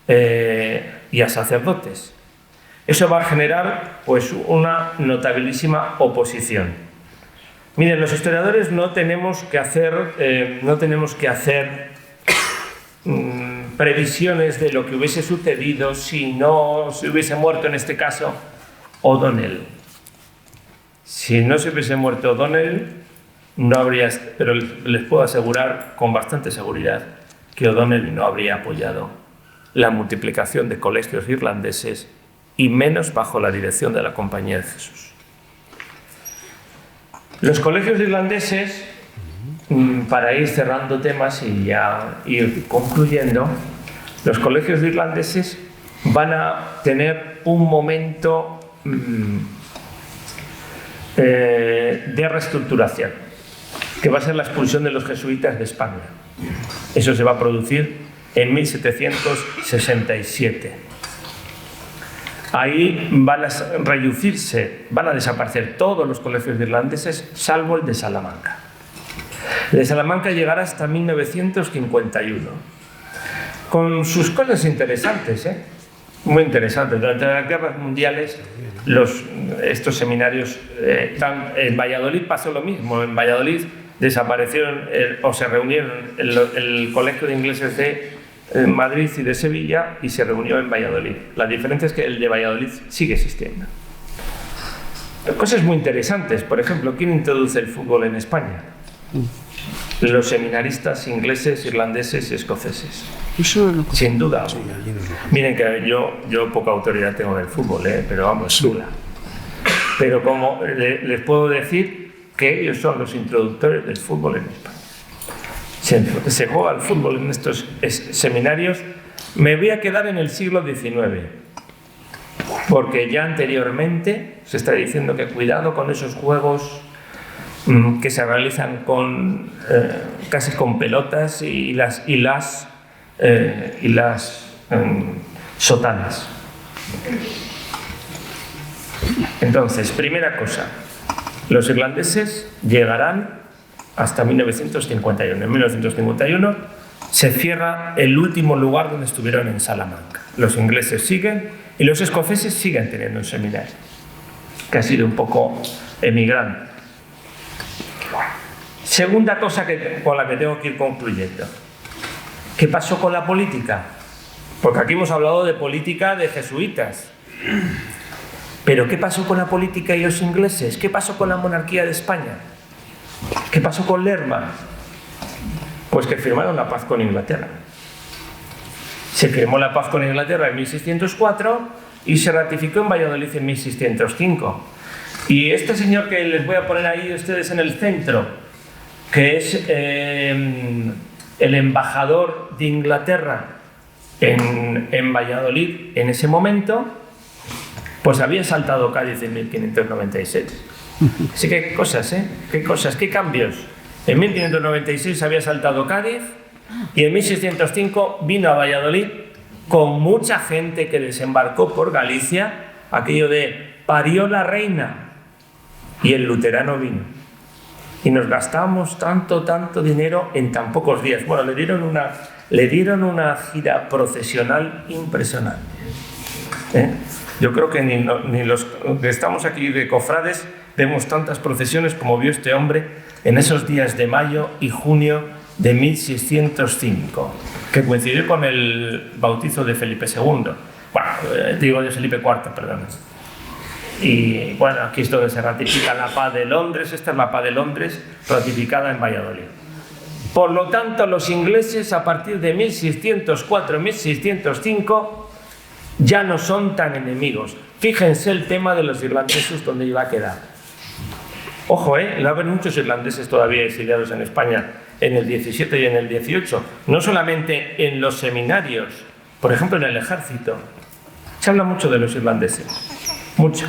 y a sacerdotes. Eso va a generar pues una notabilísima oposición. Miren, los historiadores no tenemos que hacer previsiones de lo que hubiese sucedido si no se hubiese muerto, en este caso, O'Donnell. Si no se hubiese muerto O'Donnell, no habría, pero les puedo asegurar con bastante seguridad que O'Donnell no habría apoyado la multiplicación de colegios irlandeses, y menos bajo la dirección de la Compañía de Jesús. Los colegios irlandeses, para ir cerrando temas y ya ir concluyendo, los colegios irlandeses van a tener un momento de reestructuración, que va a ser la expulsión de los jesuitas de España. Eso se va a producir en 1767. Ahí van a reducirse, van a desaparecer todos los colegios irlandeses, salvo el de Salamanca. El de Salamanca llegará hasta 1951, con sus cosas interesantes, muy interesantes. Durante las guerras mundiales, estos seminarios, en Valladolid pasó lo mismo. En Valladolid desaparecieron o se reunieron el colegio de ingleses de Madrid y de Sevilla, y se reunió en Valladolid. La diferencia es que el de Valladolid sigue existiendo. Cosas muy interesantes. Por ejemplo, ¿quién introduce el fútbol en España? Los seminaristas ingleses, irlandeses y escoceses. Sin duda. Miren que yo poca autoridad tengo en el fútbol, pero vamos, nula. Pero como les puedo decir que ellos son los introductores del fútbol en España. Se juega al fútbol en estos seminarios. Me voy a quedar en el siglo XIX, porque ya anteriormente se está diciendo que cuidado con esos juegos que se realizan casi con pelotas y las sotanas. Entonces, primera cosa, los irlandeses llegarán hasta 1951. En 1951 se cierra el último lugar donde estuvieron, en Salamanca. Los ingleses siguen y los escoceses siguen teniendo un seminario, que ha sido un poco emigrante. Segunda cosa con la que tengo que ir concluyendo. ¿Qué pasó con la política? Porque aquí hemos hablado de política de jesuitas. Pero ¿qué pasó con la política y los ingleses? ¿Qué pasó con la monarquía de España? ¿Qué pasó con Lerma? Pues que firmaron la paz con Inglaterra. Se firmó la paz con Inglaterra en 1604 y se ratificó en Valladolid en 1605. Y este señor que les voy a poner ahí ustedes en el centro, que es el embajador de Inglaterra en Valladolid en ese momento, pues había saltado Cádiz en 1596. Así que qué cosas, qué cambios. En 1596 había saltado Cádiz y en 1605 vino a Valladolid con mucha gente que desembarcó por Galicia, aquello de parió la reina, y el luterano vino. Y nos gastamos tanto dinero en tan pocos días. Bueno, le dieron una gira procesional impresionante. Yo creo que ni los que estamos aquí de cofrades vemos tantas procesiones como vio este hombre en esos días de mayo y junio de 1605, que coincidió con el bautizo de Felipe II. Bueno, digo de Felipe IV, perdón. Y bueno, aquí es donde se ratifica la paz de Londres. Esta es la paz de Londres ratificada en Valladolid. Por lo tanto, los ingleses a partir de 1604-1605 ya no son tan enemigos. Fíjense el tema de los irlandeses donde iba a quedar. Ojo, va a haber muchos irlandeses todavía exiliados en España en el 17 y en el 18. No solamente en los seminarios, por ejemplo en el ejército. Se habla mucho de los irlandeses. Mucho.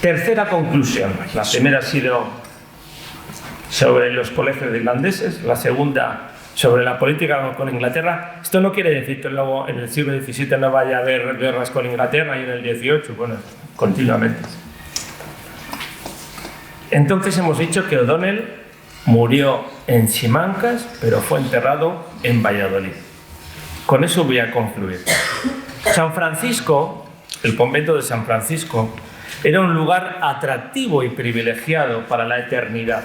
Tercera conclusión. La primera ha sido sobre los colegios de irlandeses, la segunda sobre la política con Inglaterra. Esto no quiere decir que luego en el siglo XVII no vaya a haber guerras con Inglaterra y en el XVIII, bueno, continuamente. Entonces hemos dicho que O'Donnell murió en Simancas, pero fue enterrado en Valladolid. Con eso voy a concluir. San Francisco, el convento de San Francisco, era un lugar atractivo y privilegiado para la eternidad.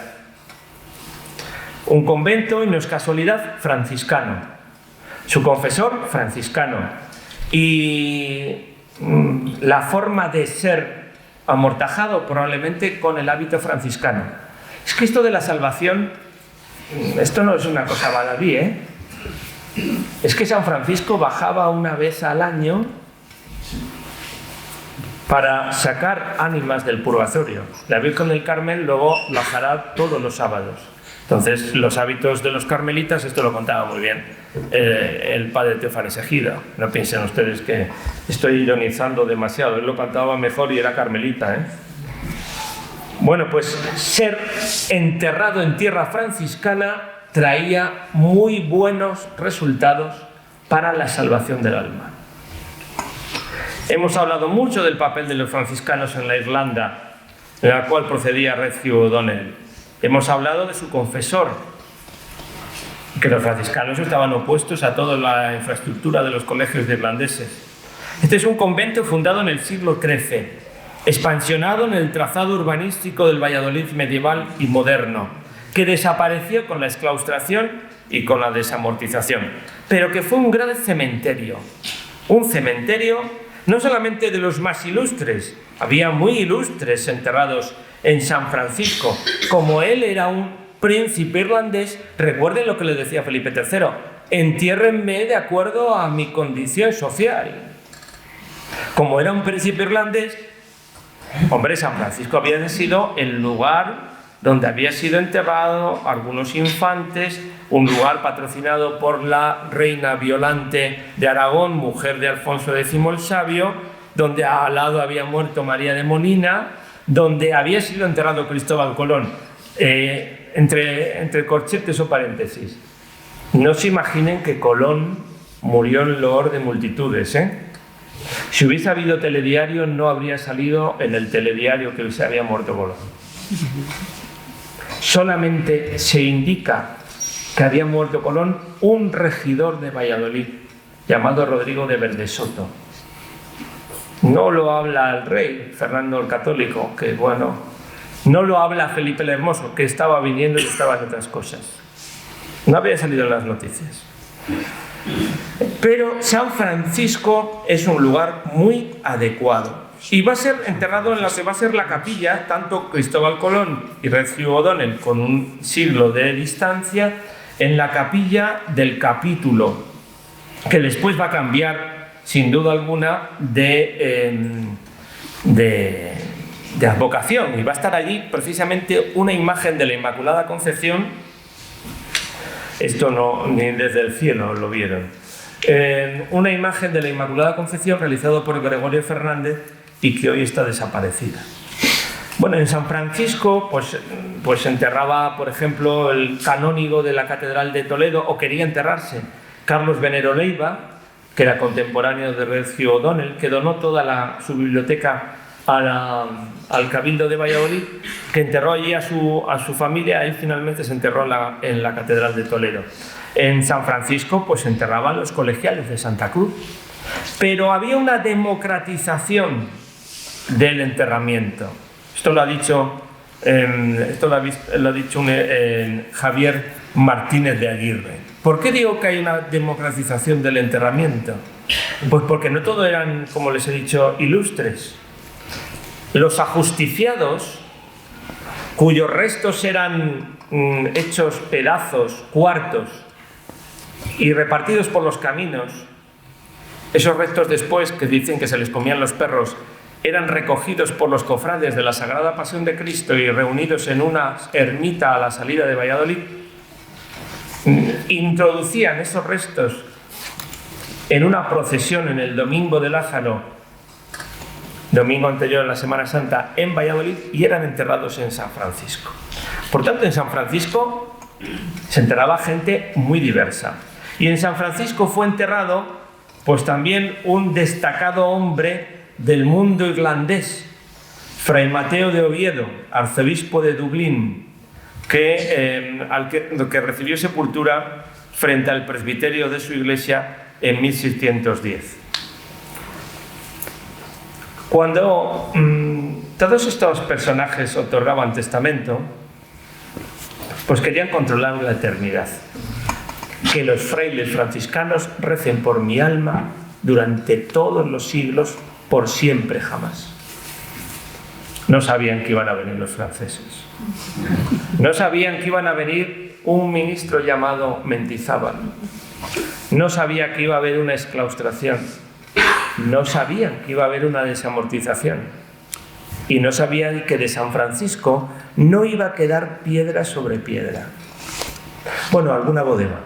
Un convento, y no es casualidad, franciscano. Su confesor, franciscano. Y la forma de ser amortajado probablemente con el hábito franciscano. Es que esto de la salvación, esto no es una cosa baladí, ¿eh? Es que San Francisco bajaba una vez al año para sacar ánimas del purgatorio. La Virgen del Carmen luego bajará todos los sábados. Entonces, los hábitos de los carmelitas, esto lo contaba muy bien el padre Teófanes Egido. No piensen ustedes que estoy ironizando demasiado. Él lo cantaba mejor y era carmelita, ¿eh? Bueno, pues ser enterrado en tierra franciscana traía muy buenos resultados para la salvación del alma. Hemos hablado mucho del papel de los franciscanos en la Irlanda, en la cual procedía Redhew O'Donnell. Hemos hablado de su confesor, que los franciscanos estaban opuestos a toda la infraestructura de los colegios de irlandeses. Este es un convento fundado en el siglo XIII, expansionado en el trazado urbanístico del Valladolid medieval y moderno, que desapareció con la exclaustración y con la desamortización, pero que fue un gran cementerio. Un cementerio no solamente de los más ilustres, había muy ilustres enterrados en San Francisco. Como él era un príncipe irlandés, recuerden lo que le decía Felipe III, entiérrenme de acuerdo a mi condición social. Como era un príncipe irlandés, hombre, San Francisco había sido el lugar donde había sido enterrado algunos infantes, un lugar patrocinado por la reina Violante de Aragón, mujer de Alfonso X el Sabio, donde al lado había muerto María de Molina, donde había sido enterrado Cristóbal Colón. Entre corchetes o paréntesis, no se imaginen que Colón murió en loor de multitudes, ¿eh? Si hubiese habido telediario, no habría salido en el telediario que se había muerto Colón. Solamente se indica que había muerto Colón un regidor de Valladolid, llamado Rodrigo de Verdesoto. No lo habla el rey, Fernando el Católico, que bueno, no lo habla Felipe el Hermoso, que estaba viniendo y estaba en otras cosas. No había salido en las noticias. Pero San Francisco es un lugar muy adecuado. Y va a ser enterrado en la que va a ser la capilla, tanto Cristóbal Colón y Redhew O'Donnell, con un siglo de distancia, en la capilla del capítulo, que después va a cambiar, sin duda alguna, de advocación. Y va a estar allí precisamente una imagen de la Inmaculada Concepción. Esto no, ni desde el cielo lo vieron. Una imagen de la Inmaculada Concepción realizada por Gregorio Fernández y que hoy está desaparecida. Bueno, en San Francisco pues enterraba, por ejemplo, el canónigo de la Catedral de Toledo, o quería enterrarse, Carlos Venero Leiva, que era contemporáneo de Redhew O'Donnell, que donó toda su biblioteca al Cabildo de Valladolid, que enterró allí a su familia. Él finalmente se enterró en la Catedral de Toledo. En San Francisco pues enterraban los colegiales de Santa Cruz. Pero había una democratización del enterramiento. Esto lo ha dicho, Javier Martínez de Aguirre. ¿Por qué digo que hay una democratización del enterramiento? Pues porque no todos eran, como les he dicho, ilustres. Los ajusticiados, cuyos restos eran hechos pedazos, cuartos, y repartidos por los caminos, esos restos después, que dicen que se les comían los perros, eran recogidos por los cofrades de la Sagrada Pasión de Cristo y reunidos en una ermita a la salida de Valladolid, introducían esos restos en una procesión en el Domingo de Lázaro, domingo anterior a la Semana Santa, en Valladolid, y eran enterrados en San Francisco. Por tanto, en San Francisco se enterraba gente muy diversa. Y en San Francisco fue enterrado pues también un destacado hombre del mundo irlandés, Fray Mateo de Oviedo, arzobispo de Dublín, que recibió sepultura frente al presbiterio de su iglesia en 1610. Cuando todos estos personajes otorgaban testamento, pues querían controlar la eternidad. Que los frailes franciscanos recen por mi alma durante todos los siglos, por siempre jamás. No sabían que iban a venir los franceses. No sabían que iban a venir un ministro llamado Mendizábal. No sabía que iba a haber una exclaustración. No sabían que iba a haber una desamortización. Y no sabían que de San Francisco no iba a quedar piedra sobre piedra. Bueno, alguna bodega.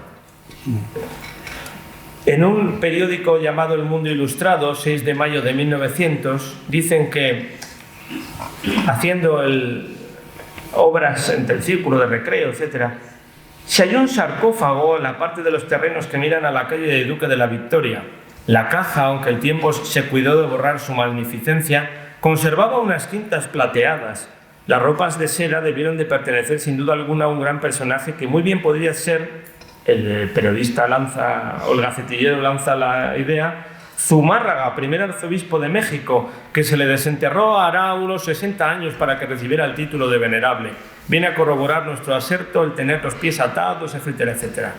En un periódico llamado El Mundo Ilustrado, 6 de mayo de 1900, dicen que haciendo obras entre el círculo de recreo, etc., se halló un sarcófago en la parte de los terrenos que miran a la calle de Duque de la Victoria. La caja, aunque el tiempo se cuidó de borrar su magnificencia, conservaba unas cintas plateadas. Las ropas de seda debieron de pertenecer sin duda alguna a un gran personaje que muy bien podría ser, el periodista o el gacetillero lanza la idea, Zumárraga, primer arzobispo de México, que se le desenterró hará unos 60 años para que recibiera el título de venerable. Viene a corroborar nuestro aserto, el tener los pies atados, etcétera, etcétera.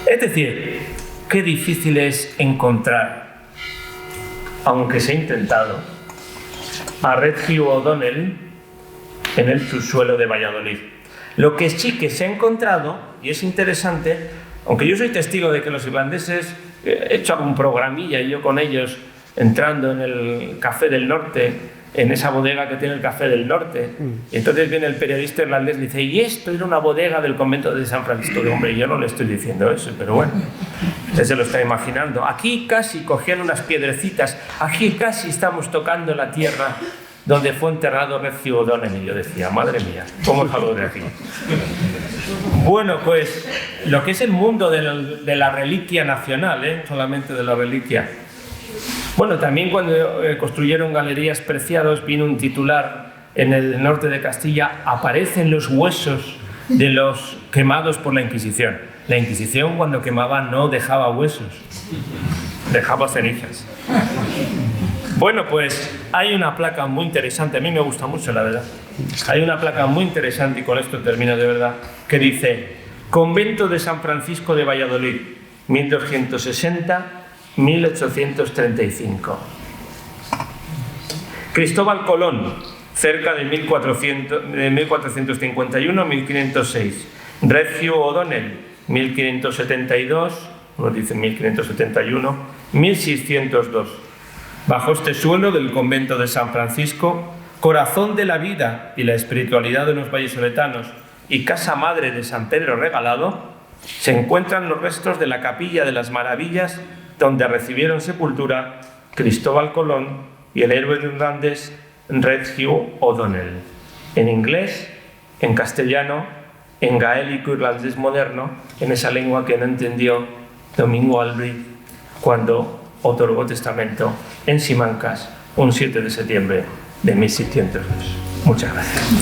Es decir, qué difícil es encontrar, aunque se ha intentado, a Red Hugh O'Donnell en el subsuelo de Valladolid. Lo que sí que se ha encontrado, y es interesante, aunque yo soy testigo de que los irlandeses, he hecho algún programilla y yo con ellos entrando en el Café del Norte, en esa bodega que tiene el Café del Norte, y entonces viene el periodista irlandés y dice, y esto era una bodega del convento de San Francisco. De hombre, yo no le estoy diciendo eso, pero bueno, usted se lo está imaginando. Aquí casi cogían unas piedrecitas, aquí casi estamos tocando la tierra donde fue enterrado Red Hugh O'Donnell. Y yo decía, madre mía, ¿cómo salgo de aquí? Bueno, pues lo que es el mundo de la reliquia nacional, solamente de la reliquia. Bueno, también cuando construyeron Galerías Preciados vino un titular en el norte de Castilla, aparecen los huesos de los quemados por la Inquisición. La Inquisición cuando quemaba no dejaba huesos, dejaba cenizas. Bueno, pues hay una placa muy interesante, a mí me gusta mucho, la verdad. Hay una placa muy interesante, y con esto termino de verdad, que dice: Convento de San Francisco de Valladolid, 1260-1835. Cristóbal Colón, cerca de 1451-1506. Red Hugh O'Donnell, 1572, unos dicen 1571, 1602. Bajo este suelo del convento de San Francisco, corazón de la vida y la espiritualidad de los vallisoletanos y casa madre de San Pedro Regalado, se encuentran los restos de la Capilla de las Maravillas, donde recibieron sepultura Cristóbal Colón y el héroe irlandés Red Hugh O'Donnell. En inglés, en castellano, en gaélico irlandés moderno, en esa lengua que no entendió Domingo Albrecht cuando otorgó testamento en Simancas un 7 de septiembre de 1602. Muchas gracias.